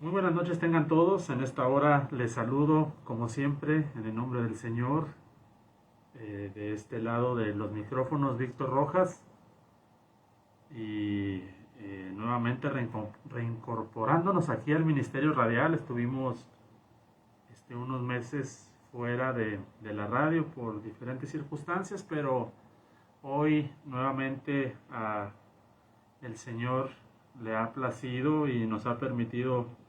Muy buenas noches tengan todos. En esta hora les saludo, como siempre, en el nombre del Señor. De este lado de los micrófonos, Víctor Rojas. Y nuevamente reincorporándonos aquí al Ministerio Radial. Estuvimos unos meses fuera de la radio por diferentes circunstancias, pero hoy nuevamente el Señor le ha placido y nos ha permitido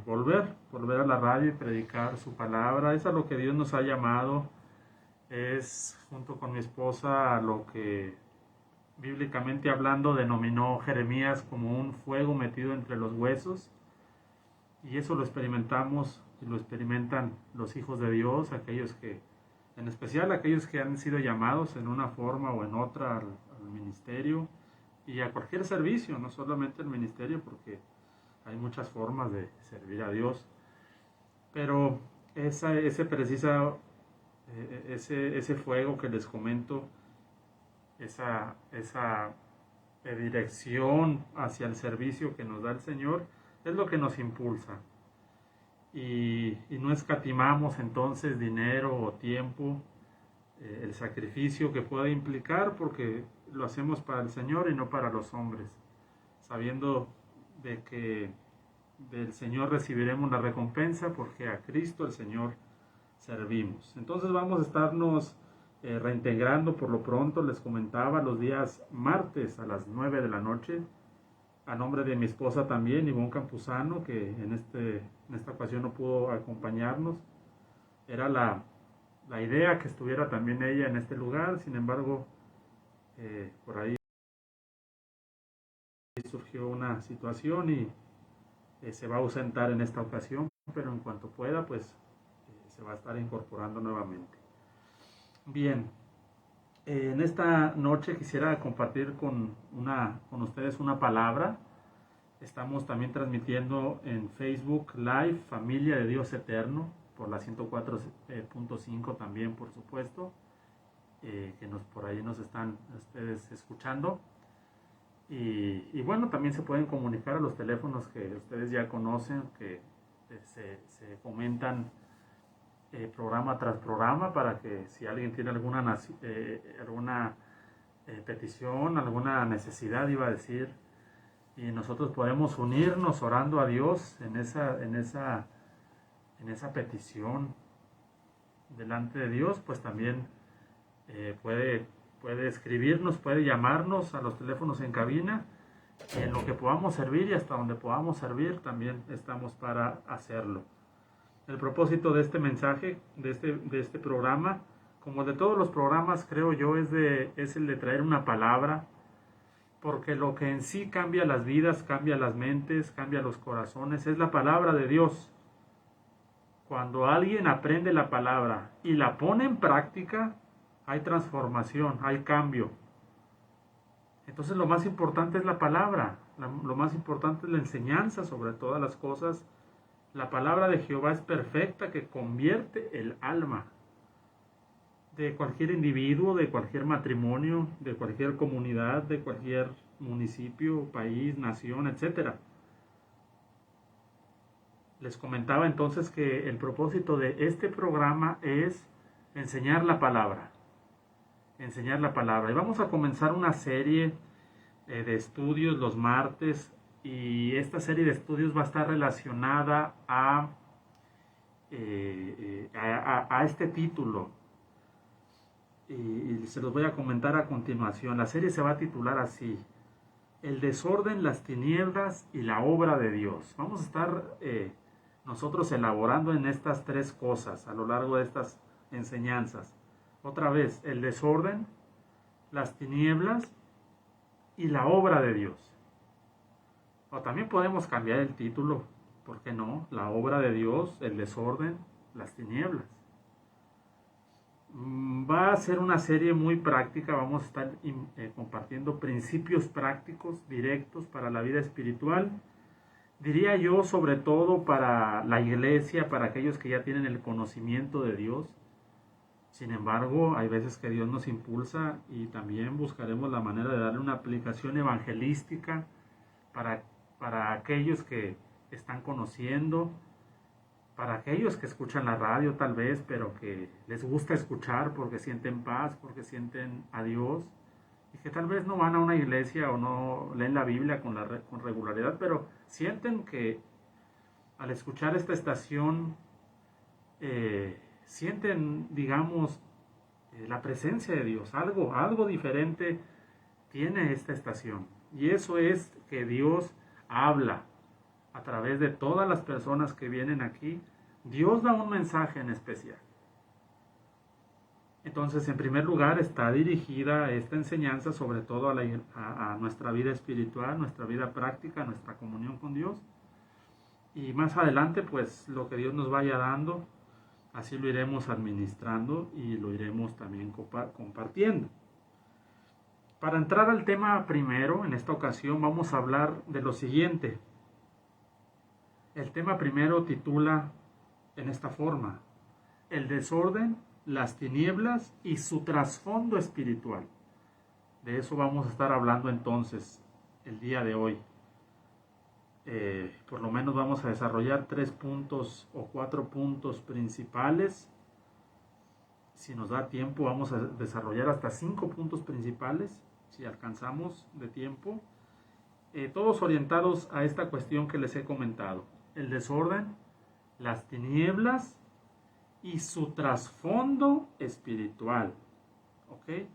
volver a la radio y predicar su palabra. Es a lo que Dios nos ha llamado. Es, junto con mi esposa, a lo que bíblicamente hablando denominó Jeremías como un fuego metido entre los huesos. Y eso lo experimentamos y lo experimentan los hijos de Dios, aquellos que, en especial aquellos que han sido llamados en una forma o en otra al ministerio y a cualquier servicio, no solamente el ministerio, porque hay muchas formas de servir a Dios. Pero ese fuego que les comento, esa dirección hacia el servicio que nos da el Señor, es lo que nos impulsa. Y no escatimamos entonces dinero o tiempo, el sacrificio que puede implicar, porque lo hacemos para el Señor y no para los hombres, sabiendo de que del Señor recibiremos la recompensa, porque a Cristo el Señor servimos. Entonces vamos a estarnos reintegrando por lo pronto, les comentaba, los días martes a las 9 de la noche, a nombre de mi esposa también, Ivonne Campuzano, que en esta ocasión no pudo acompañarnos. Era la idea que estuviera también ella en este lugar, sin embargo, por ahí surgió una situación y se va a ausentar en esta ocasión, pero en cuanto pueda, pues se va a estar incorporando nuevamente. Bien, en esta noche quisiera compartir con ustedes una palabra. Estamos también transmitiendo en Facebook Live, Familia de Dios Eterno, por la 104.5 también, por supuesto, que por ahí nos están ustedes escuchando. Y bueno, también se pueden comunicar a los teléfonos que ustedes ya conocen, que se comentan programa tras programa, para que si alguien tiene alguna petición, alguna necesidad, iba a decir, y nosotros podemos unirnos orando a Dios en esa petición delante de Dios, pues también puede escribirnos, puede llamarnos a los teléfonos en cabina, y en lo que podamos servir y hasta donde podamos servir también estamos para hacerlo. El propósito de este mensaje, de este programa, como de todos los programas, creo yo, es el de traer una palabra, porque lo que en sí cambia las vidas, cambia las mentes, cambia los corazones, es la palabra de Dios. Cuando alguien aprende la palabra y la pone en práctica, hay transformación, hay cambio. Entonces lo más importante es la palabra, lo más importante es la enseñanza sobre todas las cosas. La palabra de Jehová es perfecta, que convierte el alma de cualquier individuo, de cualquier matrimonio, de cualquier comunidad, de cualquier municipio, país, nación, etc. Les comentaba entonces que el propósito de este programa es enseñar la palabra. Enseñar la palabra. Y vamos a comenzar una serie de estudios los martes, y esta serie de estudios va a estar relacionada a este título, y se los voy a comentar a continuación. La serie se va a titular así: El desorden, las tinieblas y la obra de Dios. Vamos a estar nosotros elaborando en estas tres cosas a lo largo de estas enseñanzas. Otra vez, el desorden, las tinieblas y la obra de Dios. O también podemos cambiar el título, ¿por qué no? La obra de Dios, el desorden, las tinieblas. Va a ser una serie muy práctica, vamos a estar compartiendo principios prácticos, directos para la vida espiritual. Diría yo, sobre todo para la iglesia, para aquellos que ya tienen el conocimiento de Dios. Sin embargo, hay veces que Dios nos impulsa y también buscaremos la manera de darle una aplicación evangelística para aquellos que están conociendo, para aquellos que escuchan la radio tal vez, pero que les gusta escuchar porque sienten paz, porque sienten a Dios, y que tal vez no van a una iglesia o no leen la Biblia con regularidad, pero sienten que al escuchar esta estación, sienten, digamos, la presencia de Dios, algo diferente tiene esta estación. Y eso es que Dios habla a través de todas las personas que vienen aquí. Dios da un mensaje en especial. Entonces, en primer lugar, está dirigida esta enseñanza sobre todo a nuestra vida espiritual, nuestra vida práctica, nuestra comunión con Dios. Y más adelante, pues, lo que Dios nos vaya dando, así lo iremos administrando y lo iremos también compartiendo. Para entrar al tema primero, en esta ocasión vamos a hablar de lo siguiente. El tema primero titula en esta forma: el desorden, las tinieblas y su trasfondo espiritual. De eso vamos a estar hablando entonces el día de hoy. Por lo menos vamos a desarrollar 3 puntos o 4 puntos principales. Si nos da tiempo, vamos a desarrollar hasta 5 puntos principales, si alcanzamos de tiempo, todos orientados a esta cuestión que les he comentado: el desorden, las tinieblas y su trasfondo espiritual. ¿Ok?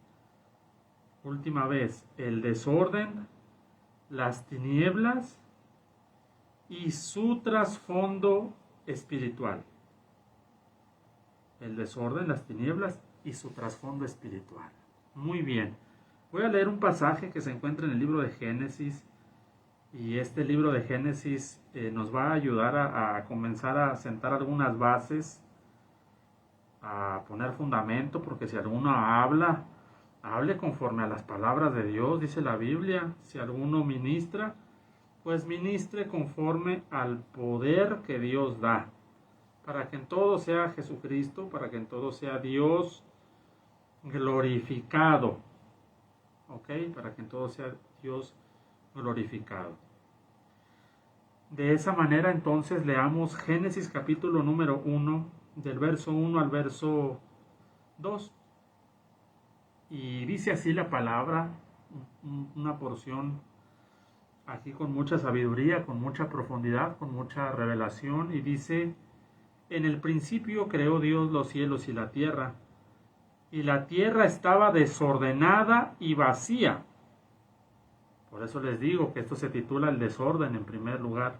Última vez: el desorden, las tinieblas y su trasfondo espiritual. El desorden, las tinieblas y su trasfondo espiritual. Muy bien. Voy a leer un pasaje que se encuentra en el libro de Génesis. Y este libro de Génesis nos va a ayudar a comenzar a sentar algunas bases, a poner fundamento, porque si alguno hable conforme a las palabras de Dios, dice la Biblia. Si alguno ministra, pues ministre conforme al poder que Dios da, para que en todo sea Jesucristo, para que en todo sea Dios glorificado. ¿Ok? Para que en todo sea Dios glorificado. De esa manera, entonces, leamos Génesis capítulo número 1, del verso 1 al verso 2. Y dice así la palabra, una porción aquí con mucha sabiduría, con mucha profundidad, con mucha revelación, y dice: en el principio creó Dios los cielos y la tierra estaba desordenada y vacía. Por eso les digo que esto se titula el desorden en primer lugar.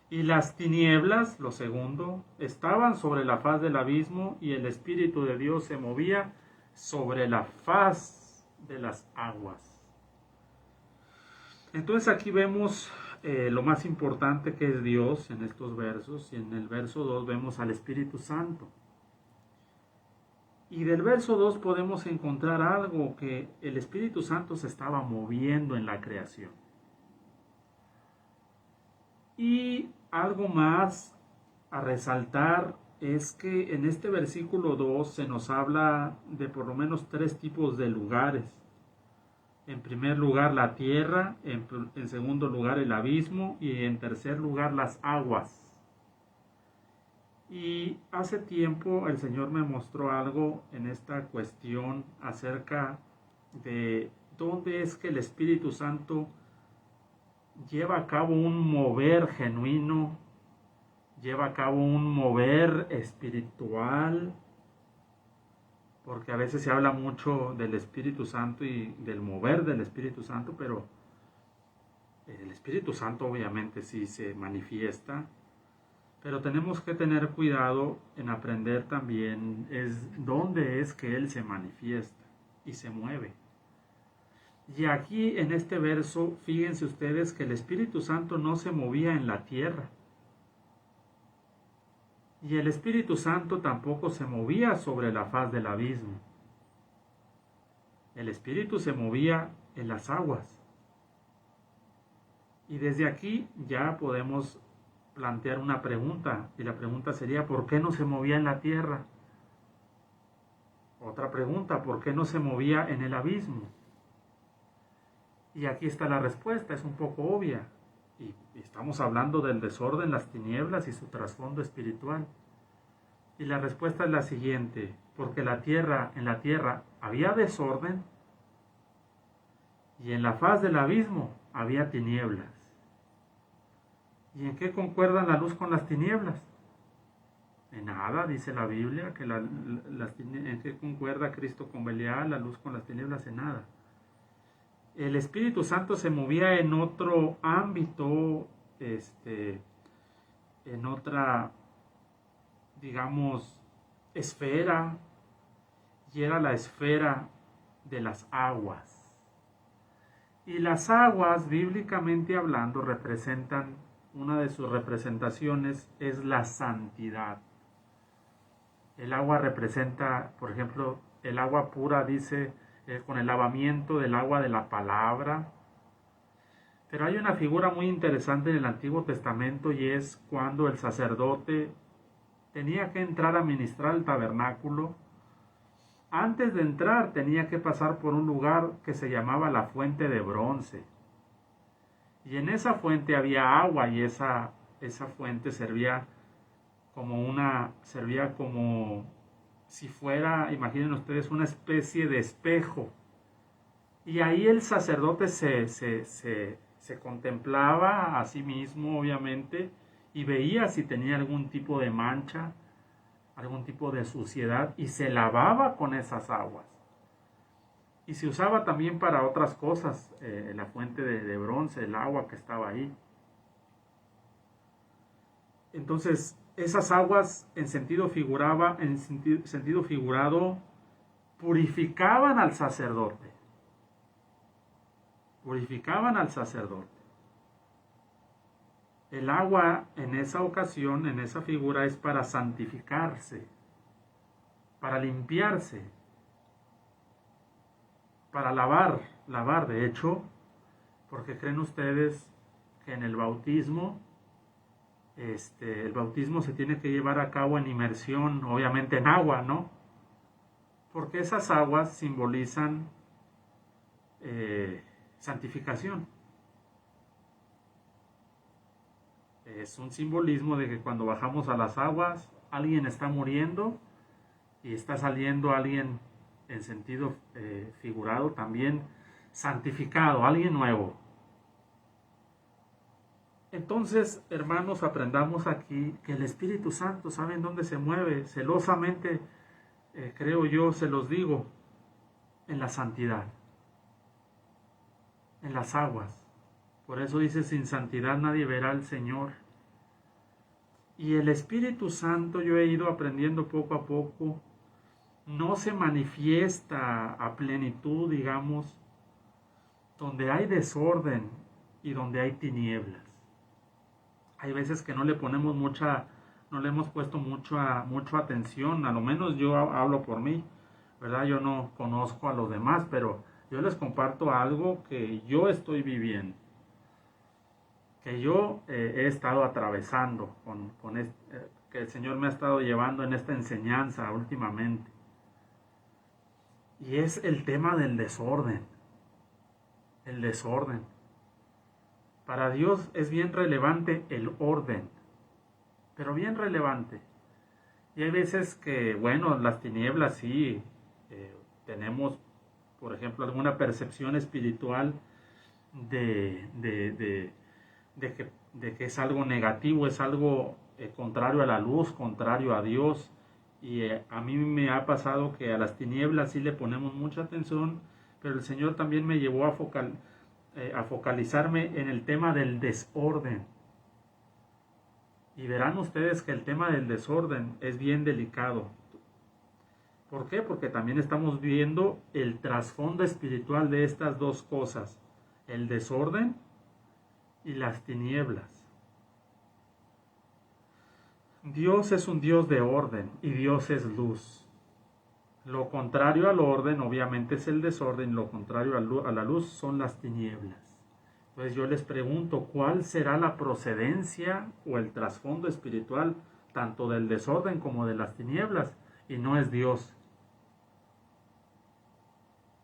Y las tinieblas, lo segundo, estaban sobre la faz del abismo, y el Espíritu de Dios se movía sobre la faz de las aguas. Entonces aquí vemos lo más importante que es Dios en estos versos, y en el verso 2 vemos al Espíritu Santo. Y del verso 2 podemos encontrar algo, que el Espíritu Santo se estaba moviendo en la creación. Y algo más a resaltar es que en este versículo 2 se nos habla de por lo menos 3 tipos de lugares. En primer lugar la tierra, en segundo lugar el abismo y en tercer lugar las aguas. Y hace tiempo el Señor me mostró algo en esta cuestión acerca de dónde es que el Espíritu Santo lleva a cabo un mover genuino, lleva a cabo un mover espiritual, porque a veces se habla mucho del Espíritu Santo y del mover del Espíritu Santo, pero el Espíritu Santo obviamente sí se manifiesta. Pero tenemos que tener cuidado en aprender también dónde es que Él se manifiesta y se mueve. Y aquí en este verso, fíjense ustedes que el Espíritu Santo no se movía en la tierra. Y el Espíritu Santo tampoco se movía sobre la faz del abismo. El Espíritu se movía en las aguas. Y desde aquí ya podemos plantear una pregunta, y la pregunta sería: ¿por qué no se movía en la tierra? Otra pregunta: ¿por qué no se movía en el abismo? Y aquí está la respuesta, es un poco obvia, y Y estamos hablando del desorden, las tinieblas y su trasfondo espiritual. Y la respuesta es la siguiente: porque en la tierra había desorden y en la faz del abismo había tinieblas. ¿Y en qué concuerdan la luz con las tinieblas? En nada, dice la Biblia, que en qué concuerda Cristo con Belial, la luz con las tinieblas, en nada. El Espíritu Santo se movía en otro ámbito, en otra, digamos, esfera, y era la esfera de las aguas. Y las aguas, bíblicamente hablando, representan, una de sus representaciones es la santidad. El agua representa, por ejemplo, el agua pura, dice, con el lavamiento del agua de la palabra. Pero hay una figura muy interesante en el Antiguo Testamento, y es cuando el sacerdote tenía que entrar a ministrar el tabernáculo. Antes de entrar tenía que pasar por un lugar que se llamaba la fuente de bronce. Y en esa fuente había agua, y esa fuente servía como si fuera, imaginen ustedes, una especie de espejo. Y ahí el sacerdote se contemplaba a sí mismo, obviamente, y veía si tenía algún tipo de mancha, algún tipo de suciedad, y se lavaba con esas aguas. Y se usaba también para otras cosas, la fuente de bronce, el agua que estaba ahí. Entonces, esas aguas, en sentido figurado, purificaban al sacerdote. Purificaban al sacerdote. El agua en esa ocasión, en esa figura, es para santificarse, para limpiarse, para lavar. De hecho, porque creen ustedes que en el bautismo se tiene que llevar a cabo en inmersión, obviamente en agua, ¿no? Porque esas aguas simbolizan santificación. Es un simbolismo de que cuando bajamos a las aguas, alguien está muriendo y está saliendo alguien, en sentido figurado también, santificado, alguien nuevo. Entonces, hermanos, aprendamos aquí que el Espíritu Santo, ¿saben dónde se mueve? Celosamente, creo yo, se los digo, en la santidad, en las aguas. Por eso dice, sin santidad nadie verá al Señor. Y el Espíritu Santo, yo he ido aprendiendo poco a poco, no se manifiesta a plenitud, digamos, donde hay desorden y donde hay tinieblas. Hay veces que no le hemos puesto mucha atención, a lo menos yo hablo por mí, ¿verdad? Yo no conozco a los demás, pero yo les comparto algo que yo estoy viviendo, que yo he estado atravesando, que el Señor me ha estado llevando en esta enseñanza últimamente. Y es el tema del desorden. El desorden. Para Dios es bien relevante el orden, pero bien relevante. Y hay veces que, bueno, las tinieblas sí, tenemos, por ejemplo, alguna percepción espiritual de que es algo negativo, es algo contrario a la luz, contrario a Dios. Y a mí me ha pasado que a las tinieblas sí le ponemos mucha atención, pero el Señor también me llevó a focalizarme en el tema del desorden. Y verán ustedes que el tema del desorden es bien delicado. ¿Por qué? Porque también estamos viendo el trasfondo espiritual de estas dos cosas, el desorden y las tinieblas. Dios es un Dios de orden y Dios es luz. Lo contrario al orden obviamente es el desorden, lo contrario a la luz son las tinieblas. Entonces yo les pregunto, ¿cuál será la procedencia o el trasfondo espiritual tanto del desorden como de las tinieblas? Y no es Dios.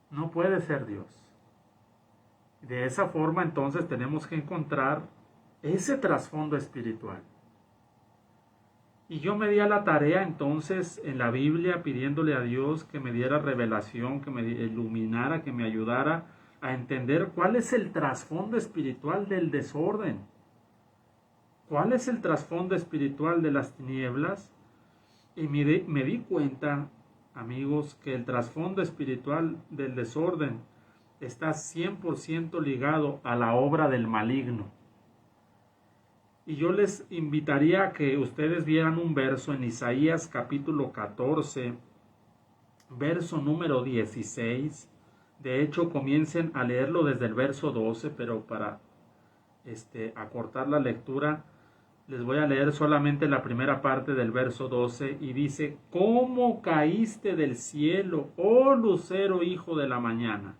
No puede ser Dios. De esa forma entonces tenemos que encontrar ese trasfondo espiritual. Y yo me di a la tarea entonces en la Biblia pidiéndole a Dios que me diera revelación, que me iluminara, que me ayudara a entender cuál es el trasfondo espiritual del desorden. ¿Cuál es el trasfondo espiritual de las tinieblas? Y me di cuenta, amigos, que el trasfondo espiritual del desorden está 100% ligado a la obra del maligno. Y yo les invitaría a que ustedes vieran un verso en Isaías capítulo 14, verso número 16. De hecho, comiencen a leerlo desde el verso 12, pero para acortar la lectura, les voy a leer solamente la primera parte del verso 12 y dice: ¿Cómo caíste del cielo, oh lucero hijo de la mañana?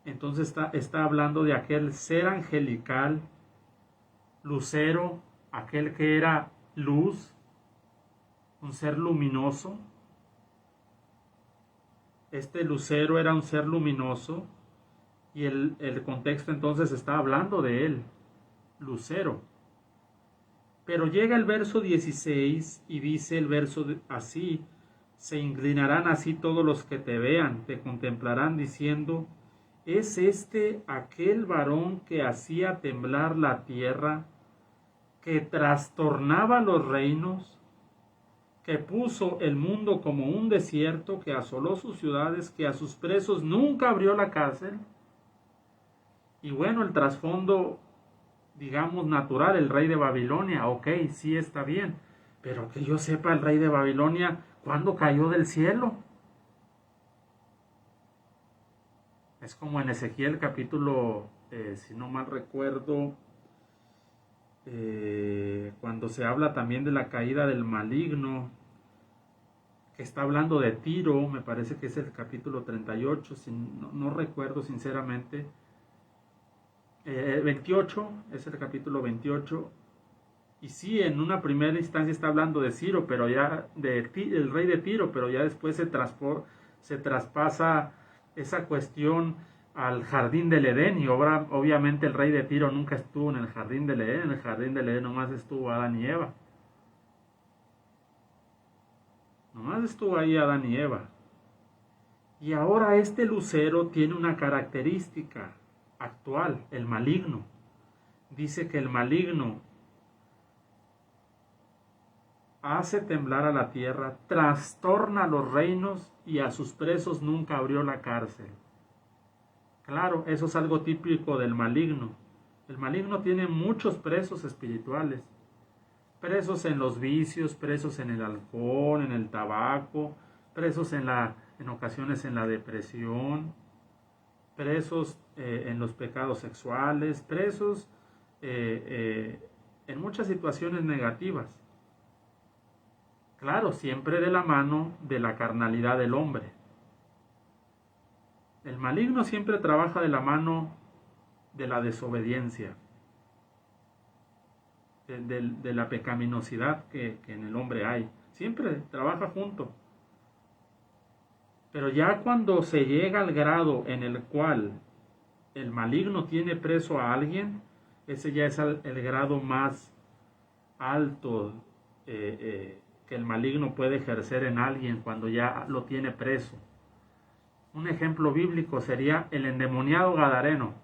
Entonces está hablando de aquel ser angelical, lucero, aquel que era luz, un ser luminoso. Este lucero era un ser luminoso y el contexto entonces está hablando de él, lucero. Pero llega el verso 16 y dice el verso así: se inclinarán así todos los que te vean, te contemplarán diciendo: ¿es este aquel varón que hacía temblar la tierra, que trastornaba los reinos, que puso el mundo como un desierto, que asoló sus ciudades, que a sus presos nunca abrió la cárcel? Y bueno, el trasfondo, digamos, natural, el rey de Babilonia, ok, sí está bien, pero que yo sepa, el rey de Babilonia, ¿cuándo cayó del cielo? Es como en Ezequiel capítulo, si no mal recuerdo, cuando se habla también de la caída del maligno, que está hablando de Tiro, me parece que es el capítulo 38, no recuerdo sinceramente. 28, es el capítulo 28, y sí, en una primera instancia está hablando de Ciro, pero ya el rey de Tiro, pero ya después se traspasa esa cuestión al jardín del Edén, y obviamente el rey de Tiro nunca estuvo en el jardín del Edén. En el jardín del Edén nomás estuvo Adán y Eva. Nomás estuvo ahí Adán y Eva. Y ahora este lucero tiene una característica actual, el maligno. Dice que el maligno hace temblar a la tierra, trastorna los reinos y a sus presos nunca abrió la cárcel. Claro, eso es algo típico del maligno. El maligno tiene muchos presos espirituales. Presos en los vicios, presos en el alcohol, en el tabaco, presos en ocasiones en la depresión, presos en los pecados sexuales, presos en muchas situaciones negativas. Claro, siempre de la mano de la carnalidad del hombre. El maligno siempre trabaja de la mano de la desobediencia, de la pecaminosidad que en el hombre hay. Siempre trabaja junto. Pero ya cuando se llega al grado en el cual el maligno tiene preso a alguien, ese ya es el grado más alto que el maligno puede ejercer en alguien cuando ya lo tiene preso. Un ejemplo bíblico sería el endemoniado Gadareno.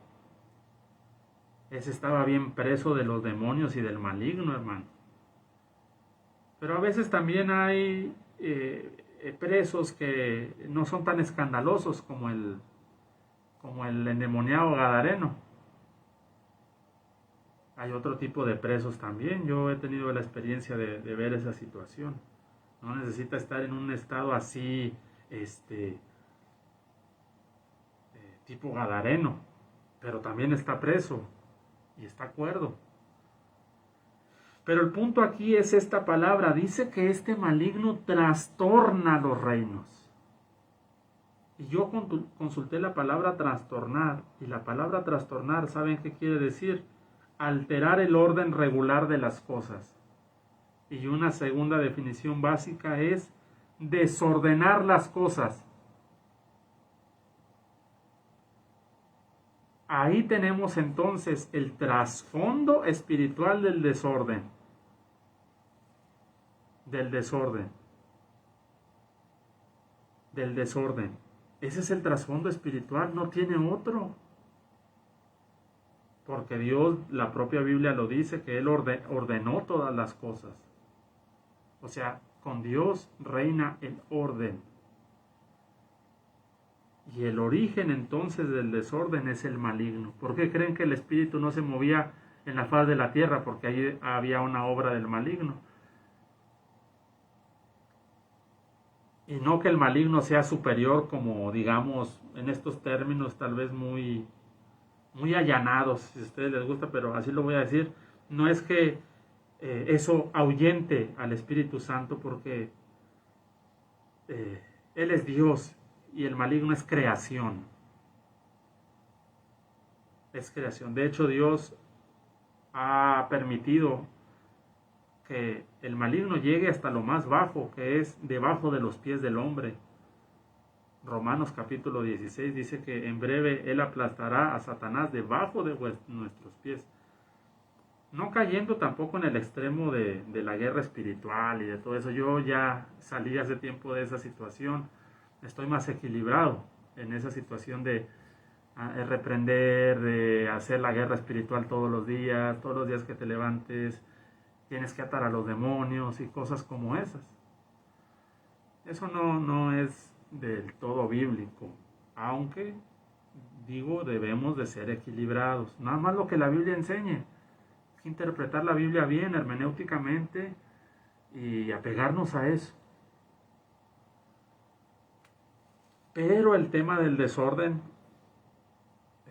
Ese estaba bien preso de los demonios y del maligno, hermano. Pero a veces también hay presos que no son tan escandalosos como el endemoniado Gadareno. Hay otro tipo de presos también. Yo he tenido la experiencia de ver esa situación. No necesita estar en un estado así, tipo Gadareno, pero también está preso y está cuerdo. Pero el punto aquí es esta palabra. Dice que este maligno trastorna los reinos. Y yo consulté la palabra trastornar, y la palabra trastornar, ¿saben qué quiere decir? Alterar el orden regular de las cosas. Y una segunda definición básica es desordenar las cosas. Ahí tenemos entonces el trasfondo espiritual del desorden. Del desorden. Del desorden. Ese es el trasfondo espiritual, no tiene otro. Porque Dios, la propia Biblia lo dice, que Él ordenó todas las cosas. O sea, con Dios reina el orden. Y el origen entonces del desorden es el maligno. ¿Por qué creen que el espíritu no se movía en la faz de la tierra? Porque ahí había una obra del maligno. Y no que el maligno sea superior, como digamos en estos términos tal vez muy allanados, si a ustedes les gusta, pero así lo voy a decir. No es que eso ahuyente al Espíritu Santo, porque Él es Dios y el maligno es creación. Es creación. De hecho, Dios ha permitido que el maligno llegue hasta lo más bajo, que es debajo de los pies del hombre. Romanos capítulo 16 dice que en breve Él aplastará a Satanás debajo de nuestros pies. No cayendo tampoco en el extremo de la guerra espiritual y de todo eso. Yo ya salí hace tiempo de esa situación. Estoy más equilibrado en esa situación de reprender, de hacer la guerra espiritual todos los días que te levantes, tienes que atar a los demonios y cosas como esas. Eso no es del todo bíblico, aunque digo debemos de ser equilibrados. Nada más lo que la Biblia enseñe. Hay que interpretar la Biblia bien, hermenéuticamente, y apegarnos a eso. Pero el tema del desorden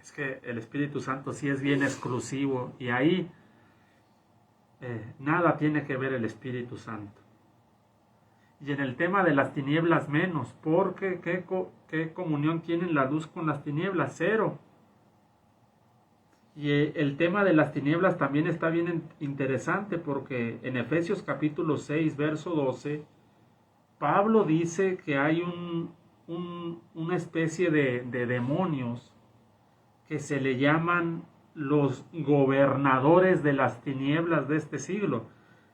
es que el Espíritu Santo sí es bien exclusivo, y ahí nada tiene que ver el Espíritu Santo. Y en el tema de las tinieblas menos, porque ¿qué comunión tienen la luz con las tinieblas? Cero. Y el tema de las tinieblas también está bien interesante, porque en Efesios capítulo 6, verso 12, Pablo dice que hay una especie de demonios que se le llaman los gobernadores de las tinieblas de este siglo.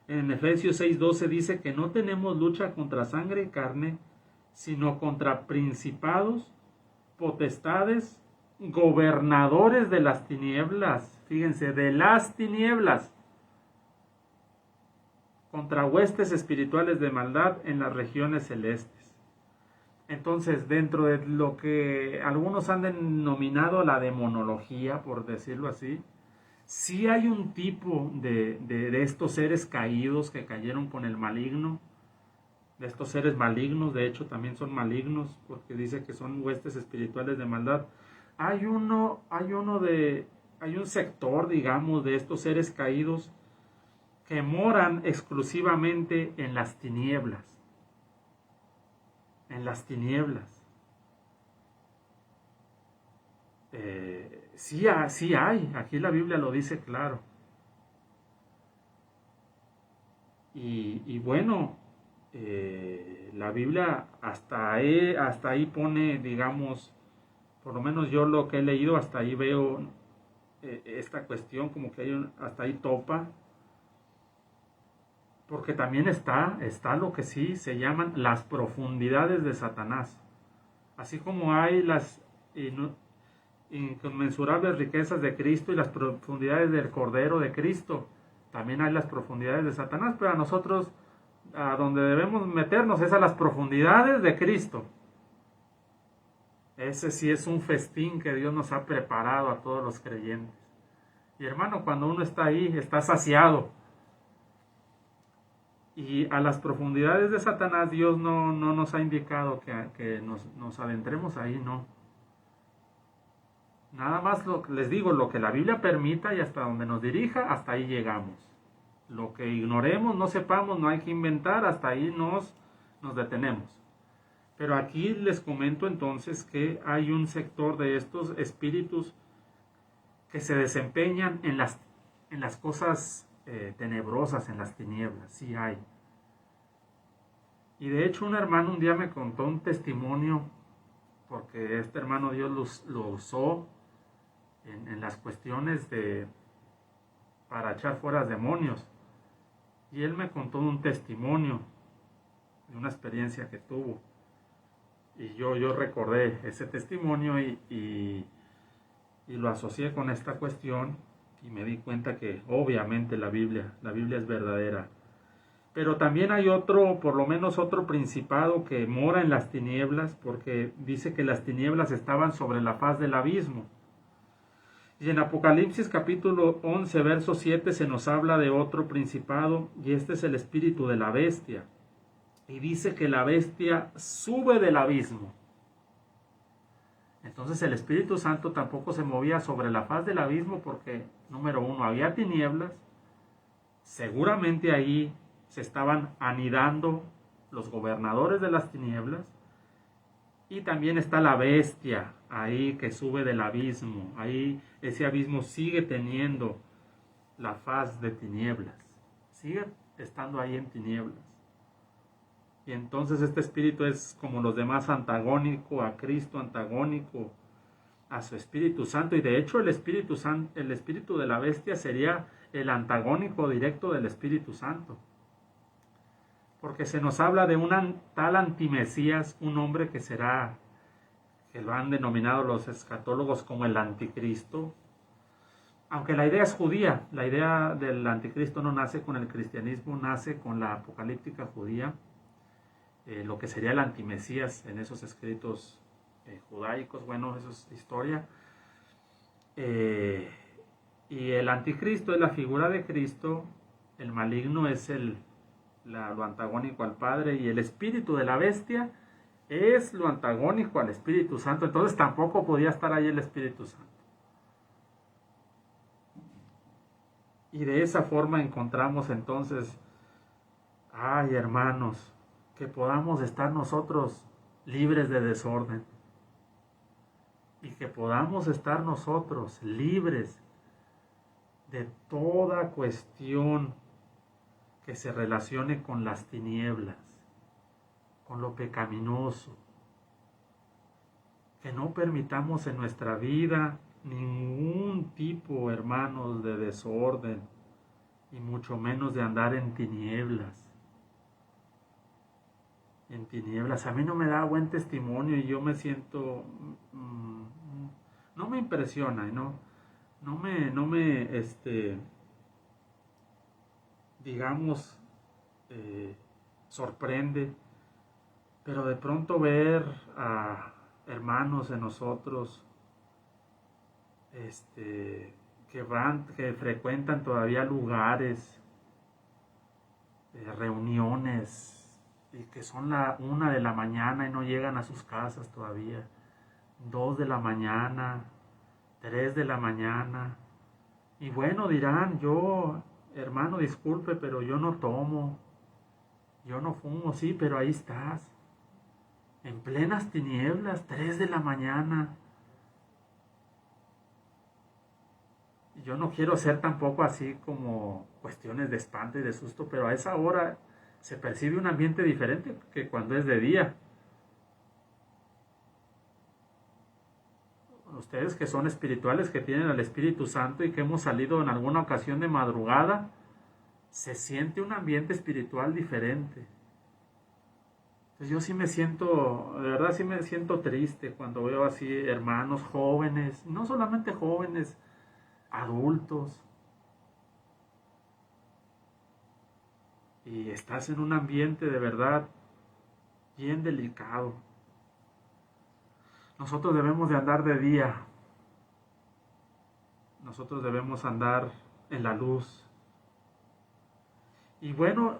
En Efesios 6:12 dice que no tenemos lucha contra sangre y carne, sino contra principados, potestades, gobernadores de las tinieblas. Fíjense, de las tinieblas, contra huestes espirituales de maldad en las regiones celestes. Entonces, dentro de lo que algunos han denominado la demonología, por decirlo así, sí hay un tipo de estos seres caídos que cayeron con el maligno, de estos seres malignos. De hecho también son malignos, porque dice que son huestes espirituales de maldad. Hay un sector, digamos, de estos seres caídos que moran exclusivamente en las tinieblas. En las tinieblas. Sí hay, aquí la Biblia lo dice claro. Y bueno, la Biblia hasta ahí pone, digamos, por lo menos yo lo que he leído, hasta ahí veo esta cuestión, como que hasta ahí topa, porque también está lo que sí se llaman las profundidades de Satanás, así como hay las inconmensurables riquezas de Cristo y las profundidades del Cordero de Cristo. También hay las profundidades de Satanás, pero a nosotros a donde debemos meternos es a las profundidades de Cristo. Ese sí es un festín que Dios nos ha preparado a todos los creyentes. Y hermano, cuando uno está ahí, está saciado. Y a las profundidades de Satanás Dios no nos ha indicado que nos adentremos ahí, no. Nada más les digo, lo que la Biblia permita y hasta donde nos dirija, hasta ahí llegamos. Lo que ignoremos, no sepamos, no hay que inventar, hasta ahí nos detenemos. Pero aquí les comento entonces que hay un sector de estos espíritus que se desempeñan en las cosas tenebrosas, en las tinieblas, sí hay. Y de hecho un hermano un día me contó un testimonio, porque este hermano Dios lo usó en las cuestiones para echar fuera demonios. Y él me contó un testimonio de una experiencia que tuvo. Y yo recordé ese testimonio y lo asocié con esta cuestión y me di cuenta que obviamente la Biblia es verdadera. Pero también hay otro, por lo menos otro principado que mora en las tinieblas, porque dice que las tinieblas estaban sobre la faz del abismo. Y en Apocalipsis capítulo 11, verso 7 se nos habla de otro principado, y este es el espíritu de la bestia. Y dice que la bestia sube del abismo. Entonces el Espíritu Santo tampoco se movía sobre la faz del abismo porque, número uno, había tinieblas. Seguramente ahí se estaban anidando los gobernadores de las tinieblas. Y también está la bestia ahí que sube del abismo. Ahí ese abismo sigue teniendo la faz de tinieblas. Sigue estando ahí en tinieblas. Y entonces este espíritu es como los demás antagónico a Cristo, antagónico a su Espíritu Santo. Y de hecho el Espíritu de la bestia sería el antagónico directo del Espíritu Santo. Porque se nos habla de un tal antimesías, un hombre que lo han denominado los escatólogos como el anticristo. Aunque la idea es judía, la idea del anticristo no nace con el cristianismo, nace con la apocalíptica judía. Lo que sería el antimesías en esos escritos judaicos, bueno, eso es historia. Y el anticristo es la figura de Cristo, el maligno es lo antagónico al Padre, y el espíritu de la bestia es lo antagónico al Espíritu Santo. Entonces tampoco podía estar ahí el Espíritu Santo. Y de esa forma encontramos entonces, ay hermanos, que podamos estar nosotros libres de desorden y que podamos estar nosotros libres de toda cuestión que se relacione con las tinieblas, con lo pecaminoso, que no permitamos en nuestra vida ningún tipo, hermanos, de desorden y mucho menos de andar en tinieblas. En tinieblas. A mí no me da buen testimonio y yo me siento, no me impresiona, no me digamos, sorprende, pero de pronto ver a hermanos de nosotros, que frecuentan todavía lugares, reuniones, y que son la 1 de la mañana y no llegan a sus casas todavía, 2 de la mañana, 3 de la mañana, y bueno, dirán, yo, hermano, disculpe, pero yo no tomo, yo no fumo, sí, pero ahí estás, en plenas tinieblas, 3 de la mañana. Yo no quiero ser tampoco así como cuestiones de espanto y de susto, pero a esa hora se percibe un ambiente diferente que cuando es de día. Ustedes que son espirituales, que tienen al Espíritu Santo y que hemos salido en alguna ocasión de madrugada, se siente un ambiente espiritual diferente. Entonces yo sí me siento, de verdad sí me siento triste cuando veo así hermanos jóvenes, no solamente jóvenes, adultos, y estás en un ambiente de verdad bien delicado. Nosotros debemos de andar de día, nosotros debemos andar en la luz. Y bueno,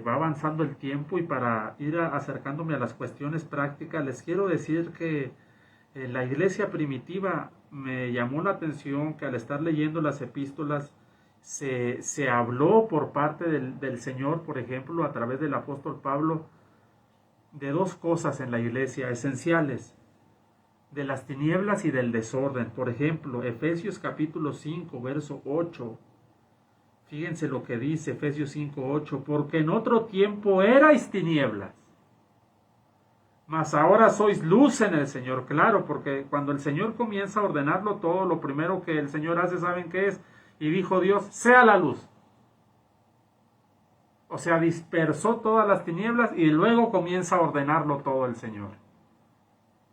va avanzando el tiempo y para ir acercándome a las cuestiones prácticas, les quiero decir que en la iglesia primitiva me llamó la atención que al estar leyendo las epístolas se habló por parte del Señor, por ejemplo, a través del apóstol Pablo, de dos cosas en la iglesia esenciales, de las tinieblas y del desorden. Por ejemplo, Efesios capítulo 5, verso 8. Fíjense lo que dice Efesios 5, 8. Porque en otro tiempo erais tinieblas, Mas ahora sois luz en el Señor, claro, porque cuando el Señor comienza a ordenarlo todo, lo primero que el Señor hace, ¿saben qué es? Y dijo Dios, sea la luz. O sea, dispersó todas las tinieblas y luego comienza a ordenarlo todo el Señor.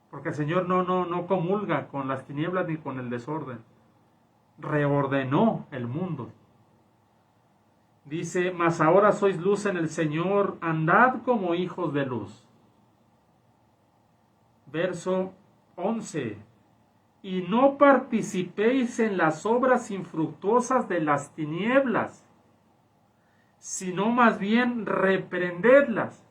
Porque el Señor no comulga con las tinieblas ni con el desorden. Reordenó el mundo. Dice, mas ahora sois luz en el Señor, andad como hijos de luz. Verso 11. Y no participéis en las obras infructuosas de las tinieblas, sino más bien reprendedlas.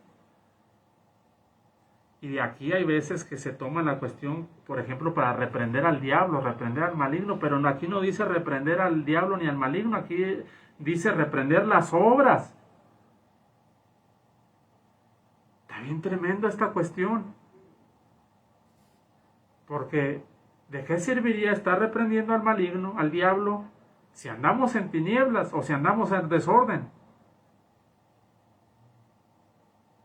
Y de aquí hay veces que se toma la cuestión, por ejemplo, para reprender al diablo, reprender al maligno, pero aquí no dice reprender al diablo ni al maligno, aquí dice reprender las obras. Está bien tremenda esta cuestión. Porque ¿de qué serviría estar reprendiendo al maligno, al diablo, si andamos en tinieblas o si andamos en desorden?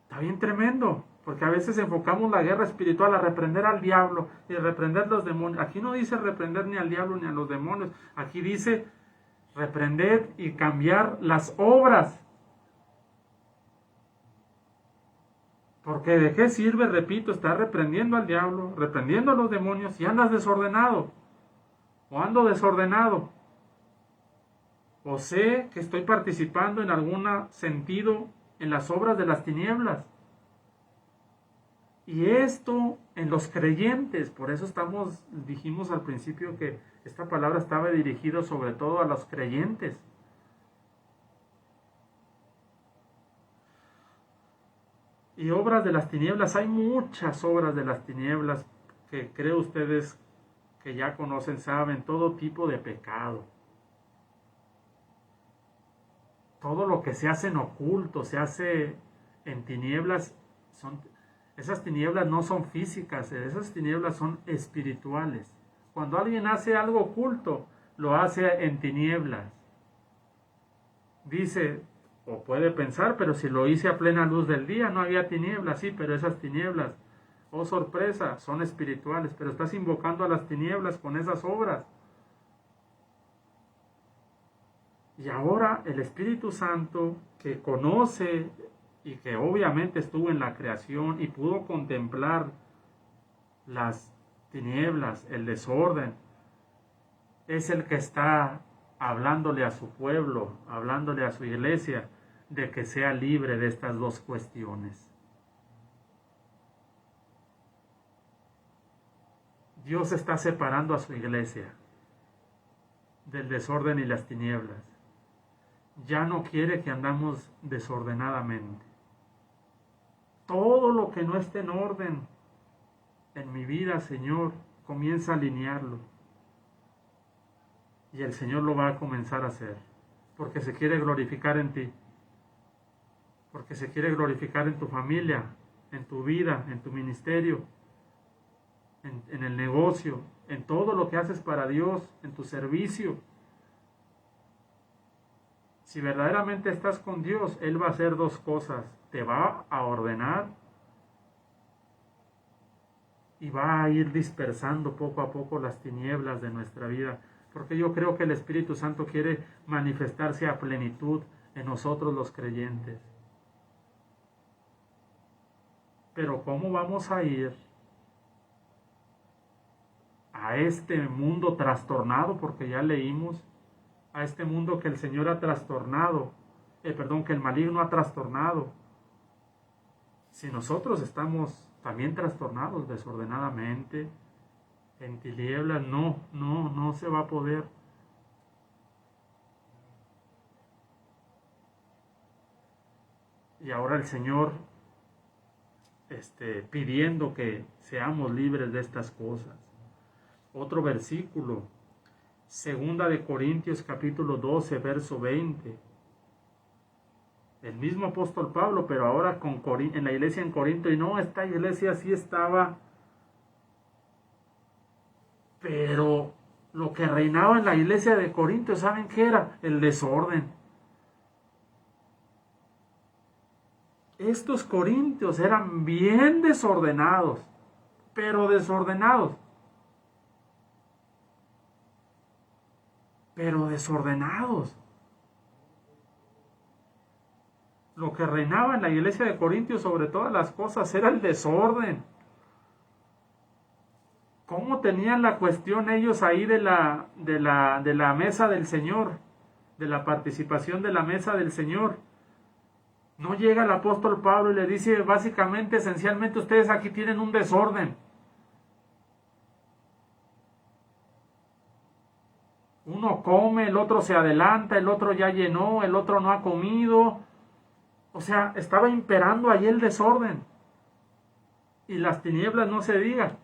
Está bien tremendo, porque a veces enfocamos la guerra espiritual a reprender al diablo y a reprender los demonios. Aquí no dice reprender ni al diablo ni a los demonios, aquí dice reprender y cambiar las obras. Porque ¿de qué sirve, repito, estar reprendiendo al diablo, reprendiendo a los demonios si andas desordenado? O ando desordenado. O sé que estoy participando en algún sentido en las obras de las tinieblas. Y esto en los creyentes, por eso dijimos al principio que esta palabra estaba dirigida sobre todo a los creyentes. Y obras de las tinieblas, hay muchas obras de las tinieblas que creo ustedes que ya conocen, saben, todo tipo de pecado. Todo lo que se hace en oculto, se hace en tinieblas, esas tinieblas no son físicas, esas tinieblas son espirituales. Cuando alguien hace algo oculto, lo hace en tinieblas. Dice, o puede pensar, pero si lo hice a plena luz del día, no había tinieblas, sí, pero esas tinieblas, oh sorpresa, son espirituales, pero estás invocando a las tinieblas con esas obras. Y ahora el Espíritu Santo, que conoce y que obviamente estuvo en la creación y pudo contemplar las tinieblas, el desorden, es el que está hablándole a su pueblo, hablándole a su iglesia, de que sea libre de estas dos cuestiones. Dios está separando a su iglesia del desorden y las tinieblas. Ya no quiere que andamos desordenadamente. Todo lo que no esté en orden en mi vida, Señor, comienza a alinearlo. Y el Señor lo va a comenzar a hacer, porque se quiere glorificar en ti, porque se quiere glorificar en tu familia, en tu vida, en tu ministerio, en el negocio, en todo lo que haces para Dios, en tu servicio. Si verdaderamente estás con Dios, Él va a hacer dos cosas. Te va a ordenar y va a ir dispersando poco a poco las tinieblas de nuestra vida. Porque yo creo que el Espíritu Santo quiere manifestarse a plenitud en nosotros los creyentes. Pero ¿cómo vamos a ir a este mundo trastornado? Porque ya leímos, a este mundo que el Señor ha trastornado, que el maligno ha trastornado. Si nosotros estamos también trastornados desordenadamente, en tinieblas, no se va a poder. Y ahora el Señor pidiendo que seamos libres de estas cosas. Otro versículo, Segunda de Corintios capítulo 12, verso 20. El mismo apóstol Pablo, pero ahora en la iglesia en Corinto, y no, esta iglesia sí estaba, pero lo que reinaba en la iglesia de Corinto, ¿saben qué era? El desorden. estos corintios eran bien desordenados, pero desordenados. Pero desordenados. Lo que reinaba en la iglesia de Corintios sobre todas las cosas era el desorden. ¿Cómo tenían la cuestión ellos ahí de la mesa del Señor? De la participación de la mesa del Señor. No llega el apóstol Pablo y le dice básicamente, esencialmente, ustedes aquí tienen un desorden. Uno come, el otro se adelanta, el otro ya llenó, el otro no ha comido. O sea, estaba imperando ahí el desorden. Y las tinieblas no se diga.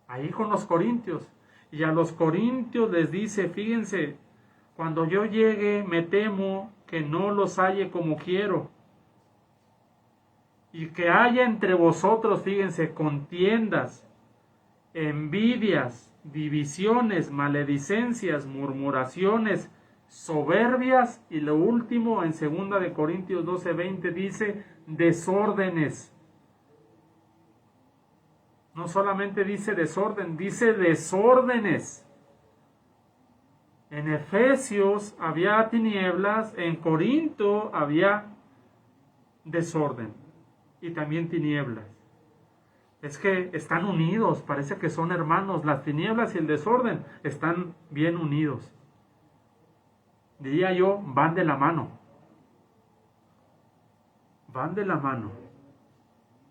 Ahí con los corintios. Y a los corintios les dice, fíjense, cuando yo llegue me temo que no los halle como quiero. Y que haya entre vosotros, fíjense, contiendas, envidias, divisiones, maledicencias, murmuraciones, soberbias, y lo último en 2 de Corintios 12:20 dice desórdenes. No solamente dice desorden, dice desórdenes. En Efesios había tinieblas, en Corinto había desorden y también tinieblas. Es que están unidos, parece que son hermanos. Las tinieblas y el desorden están bien unidos. Diría yo, van de la mano. Van de la mano.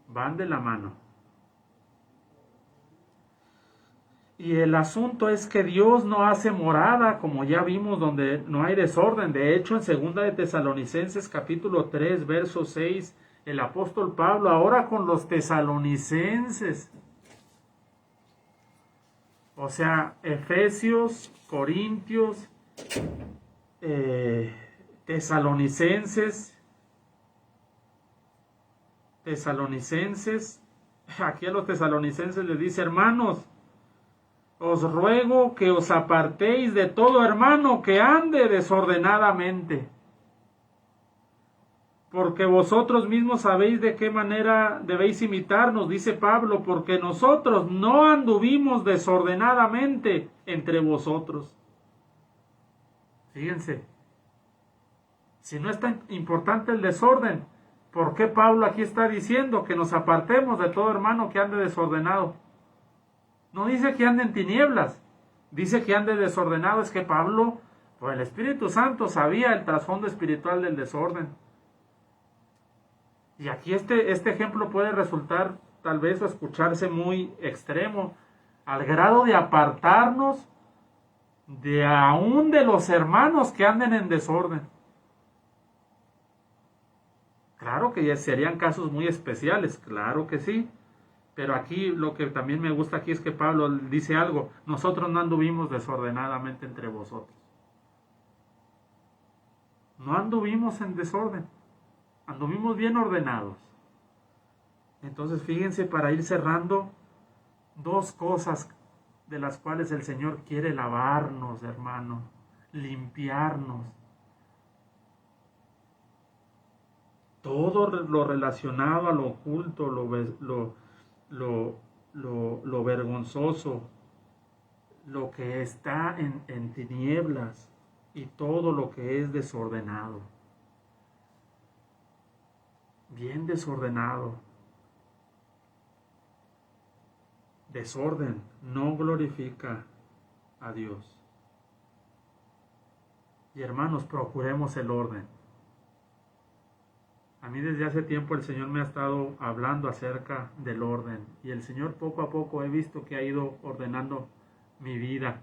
Van de la mano. Y el asunto es que Dios no hace morada, como ya vimos, donde no hay desorden. De hecho, en 2 de Tesalonicenses capítulo 3, verso 6, el apóstol Pablo, ahora con los tesalonicenses, o sea, Efesios, Corintios, tesalonicenses, aquí a los tesalonicenses les dice, hermanos, os ruego que os apartéis de todo hermano que ande desordenadamente, porque vosotros mismos sabéis de qué manera debéis imitarnos, dice Pablo, porque nosotros no anduvimos desordenadamente entre vosotros. Fíjense, si no es tan importante el desorden, ¿por qué Pablo aquí está diciendo que nos apartemos de todo hermano que ande desordenado? No dice que ande en tinieblas, dice que ande desordenado. Es que Pablo, por el Espíritu Santo, sabía el trasfondo espiritual del desorden. Y aquí este ejemplo puede resultar tal vez o escucharse muy extremo, al grado de apartarnos de aún de los hermanos que anden en desorden. Claro que ya serían casos muy especiales, claro que sí. Pero aquí lo que también me gusta aquí es que Pablo dice algo, nosotros no anduvimos desordenadamente entre vosotros. No anduvimos en desorden, anduvimos bien ordenados. Entonces fíjense, para ir cerrando, dos cosas de las cuales el Señor quiere lavarnos, hermano, limpiarnos. Todo lo relacionado a lo oculto, lo vergonzoso, lo que está en tinieblas y todo lo que es desordenado. Bien desordenado. Desorden no glorifica a Dios. Y hermanos, procuremos el orden. A mí desde hace tiempo el Señor me ha estado hablando acerca del orden. Y el Señor poco a poco he visto que ha ido ordenando mi vida.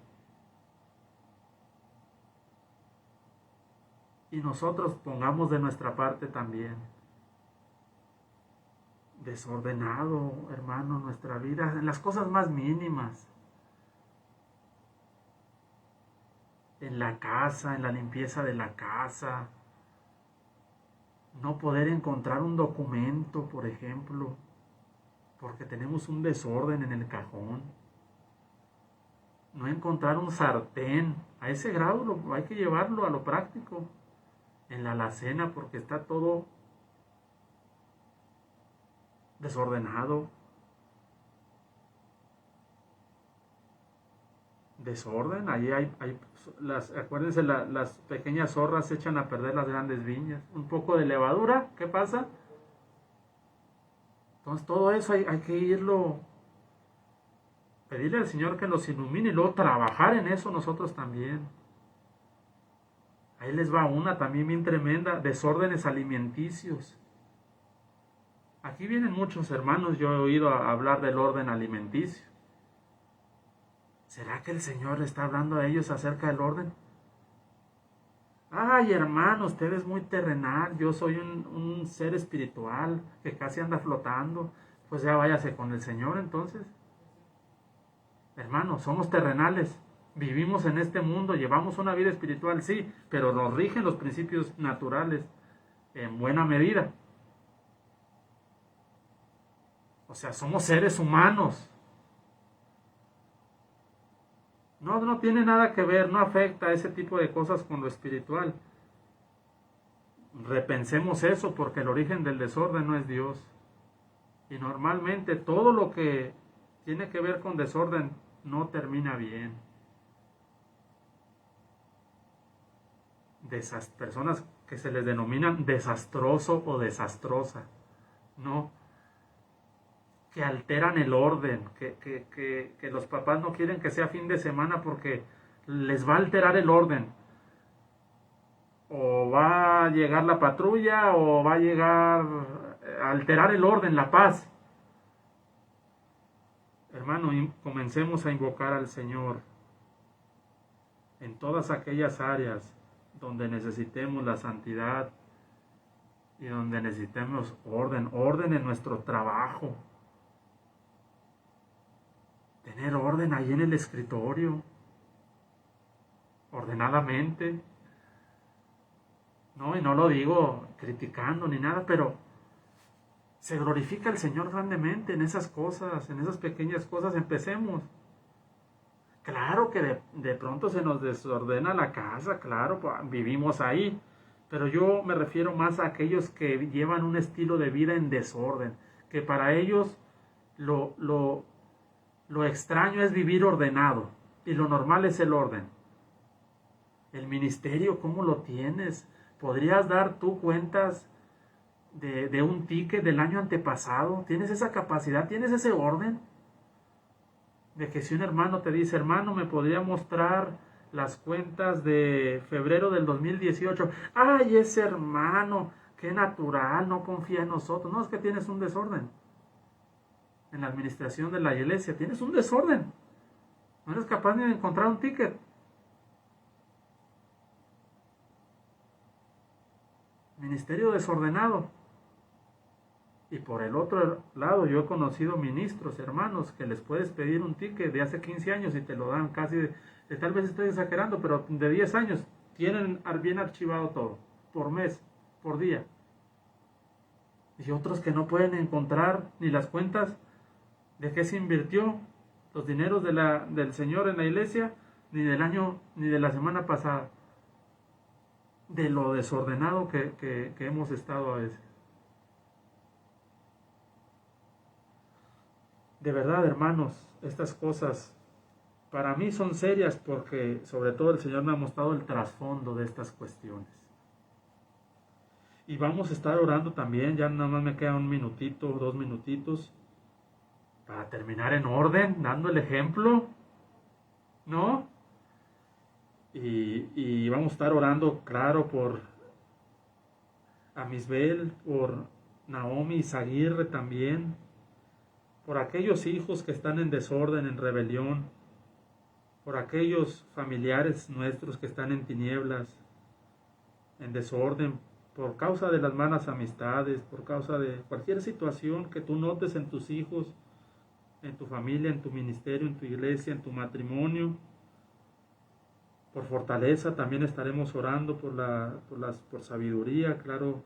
Y nosotros pongamos de nuestra parte también. Desordenado, hermano, nuestra vida, en las cosas más mínimas. En la casa, en la limpieza de la casa. No poder encontrar un documento, por ejemplo, porque tenemos un desorden en el cajón. No encontrar un sartén. A ese grado hay que llevarlo a lo práctico. en la alacena porque está todo desordenado. Desorden, ahí acuérdense, las pequeñas zorras echan a perder las grandes viñas. Un poco de levadura, ¿qué pasa? Entonces todo eso hay que irlo, pedirle al Señor que nos ilumine y luego trabajar en eso nosotros también. Ahí les va una también bien tremenda, desórdenes alimenticios. Aquí vienen muchos hermanos, yo he oído hablar del orden alimenticio. ¿Será que el Señor está hablando a ellos acerca del orden? Ay, hermano, usted es muy terrenal, yo soy un ser espiritual que casi anda flotando. Pues ya váyase con el Señor entonces. Hermano, somos terrenales, vivimos en este mundo, llevamos una vida espiritual, sí, pero nos rigen los principios naturales en buena medida. O sea, somos seres humanos. No tiene nada que ver, no afecta ese tipo de cosas con lo espiritual. Repensemos eso porque el origen del desorden no es Dios. Y normalmente todo lo que tiene que ver con desorden no termina bien. Personas que se les denominan desastroso o desastrosa, ¿no? Que alteran el orden, que los papás no quieren que sea fin de semana porque les va a alterar el orden. O va a llegar la patrulla o va a llegar a alterar el orden, la paz. Hermano, comencemos a invocar al Señor en todas aquellas áreas donde necesitemos la santidad y donde necesitemos orden en nuestro trabajo. Tener orden ahí en el escritorio, ordenadamente. No, y no lo digo criticando ni nada, pero se glorifica el Señor grandemente en esas cosas, en esas pequeñas cosas. Empecemos. Claro que de pronto se nos desordena la casa, claro, vivimos ahí, pero yo me refiero más a aquellos que llevan un estilo de vida en desorden, que para ellos lo extraño es vivir ordenado y lo normal es el orden. El ministerio, ¿cómo lo tienes? ¿Podrías dar tú cuentas de un ticket del año antepasado? ¿Tienes esa capacidad? ¿Tienes ese orden? De que si un hermano te dice, hermano, ¿me podría mostrar las cuentas de febrero del 2018? ¡Ay, ese hermano! ¡Qué natural! No confía en nosotros. No, es que tienes un desorden. En la administración de la iglesia tienes un desorden. No eres capaz ni de encontrar un ticket. Ministerio desordenado. Y por el otro lado, yo he conocido ministros, hermanos, que les puedes pedir un ticket de hace 15 años y te lo dan casi, tal vez estoy exagerando, pero de 10 años, tienen bien archivado todo, por mes, por día. Y otros que no pueden encontrar ni las cuentas de qué se invirtió los dineros del Señor en la iglesia, ni del año, ni de la semana pasada, de lo desordenado que hemos estado a veces. De verdad, hermanos, estas cosas para mí son serias porque sobre todo el Señor me ha mostrado el trasfondo de estas cuestiones. Y vamos a estar orando también, ya nada más me queda un minutito, 2 minutitos, para terminar en orden, dando el ejemplo, ¿no? Y vamos a estar orando, claro, por Amisbel, por Naomi Izaguirre también, por aquellos hijos que están en desorden, en rebelión, por aquellos familiares nuestros que están en tinieblas, en desorden, por causa de las malas amistades, por causa de cualquier situación que tú notes en tus hijos, en tu familia, en tu ministerio, en tu iglesia, en tu matrimonio. Por fortaleza también estaremos orando por sabiduría, claro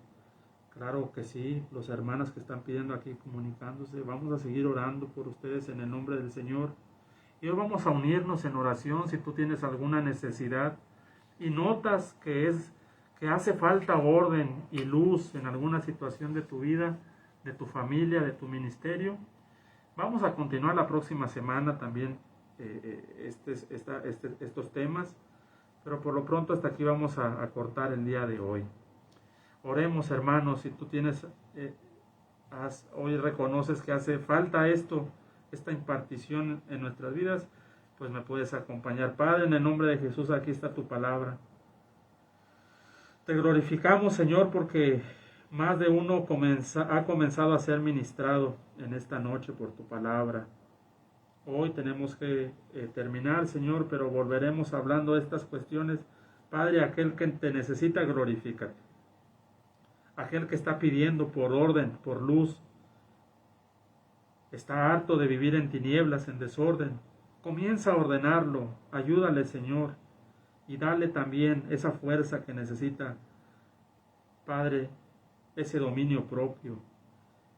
que sí, los hermanos que están pidiendo aquí comunicándose, vamos a seguir orando por ustedes en el nombre del Señor. Y hoy vamos a unirnos en oración si tú tienes alguna necesidad y notas que que hace falta orden y luz en alguna situación de tu vida, de tu familia, de tu ministerio. Vamos a continuar la próxima semana también estos temas, pero por lo pronto hasta aquí vamos a cortar el día de hoy. Oremos, hermanos. Si tú tienes, hoy reconoces que hace falta esta impartición en nuestras vidas, pues me puedes acompañar. Padre, en el nombre de Jesús, aquí está tu palabra. Te glorificamos, Señor, porque más de uno ha comenzado a ser ministrado en esta noche por tu palabra. Hoy tenemos que terminar, Señor, pero volveremos hablando de estas cuestiones. Padre, aquel que te necesita, glorifícate. Aquel que está pidiendo por orden, por luz, está harto de vivir en tinieblas, en desorden. Comienza a ordenarlo, ayúdale, Señor, y dale también esa fuerza que necesita, Padre, ese dominio propio.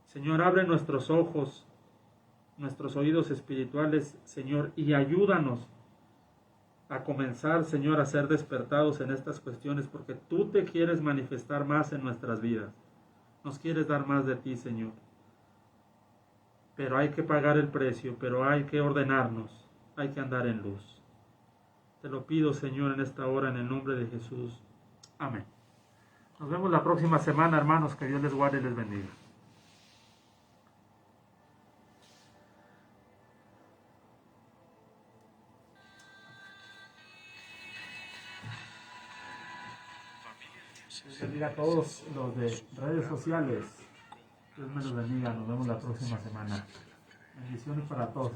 Señor, abre nuestros ojos, nuestros oídos espirituales, Señor, y ayúdanos a comenzar, Señor, a ser despertados en estas cuestiones, porque tú te quieres manifestar más en nuestras vidas. Nos quieres dar más de ti, Señor. Pero hay que pagar el precio, pero hay que ordenarnos, hay que andar en luz. Te lo pido, Señor, en esta hora, en el nombre de Jesús. Amén. Nos vemos la próxima semana, hermanos. Que Dios les guarde y les bendiga. Dios bendiga a todos los de redes sociales. Dios me los bendiga. Nos vemos la próxima semana. Bendiciones para todos.